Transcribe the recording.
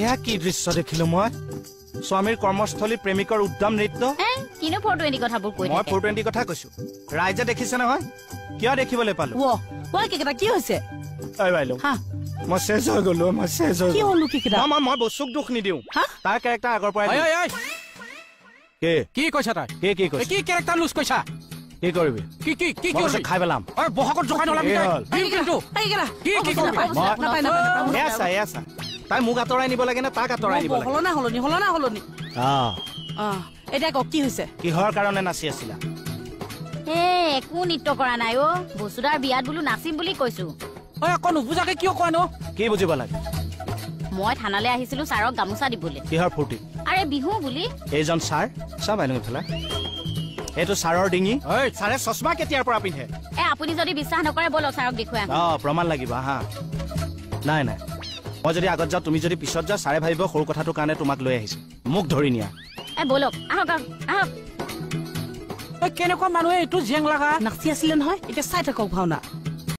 এয়া কি দৃশ্য দেখিলো মই স্বামীৰ কৰ্মস্থলী প্ৰেমিকৰ উদ্যম নৃত্য কিনো 420 কথাবোৰ কৈ মই 420 কথা কৈছো ৰাইজে দেখিছে নহয় কিয় দেখিবলৈ পালো ওই কেকেটা কি হৈছে ঐ বাইলো হা মই শেষ হৈ গলো কি হলো কেকেটা মই বস্তুক দুখ নিদিও তাৰ কেৰেক্টাৰ আগৰ পৰাই কি কৈছা তাই কি কৈছা কি কেৰেক্টাৰ লুজ কৈছা কি কৰিবি কি খাই পেলাম বহাগত জোকাই নলাবি এছা তাই মোক আঁতৰাই নিব লাগে না তাক আঁতৰাই নিব লাগে হলনি এতিয়া ক কি হৈছে কিহৰ কাৰণে নাচি আছিলা একো নৃত্য কৰা নাই বসুদাৰ বিয়াত বোলো নাচিম বুলি কৈছো আকৌ নুবুজাকে কিয় কয় ন কি বুজিব লাগে মই থানালৈ আহিছিলো ছাৰক গামোচা দিবলৈ কিহৰ ফূৰ্তি আৰে বিহু বুলি এইজন ছাৰ চাব আনিম ইফালে এইটো ছাৰৰ ডিঙি ছাৰে চশমা কেতিয়াৰ পৰা পিন্ধে আপুনি যদি বিশ্বাস নকৰে বলক ছাৰক দেখুৱাই প্ৰমাণ লাগিব হা নাই মই যদি আগত যাওঁ তুমি যদি পিছত যাওঁ ছাৰে ভাবিব সৰু কথাটোৰ কাৰণে তোমাক লৈ আহিছো মোক ধৰি নিয়া বলক আহক কেনেকুৱা মানুহে এইটো জেং লগা নাচি আছিলে নহয় এতিয়া চাই থাকক ভাওনা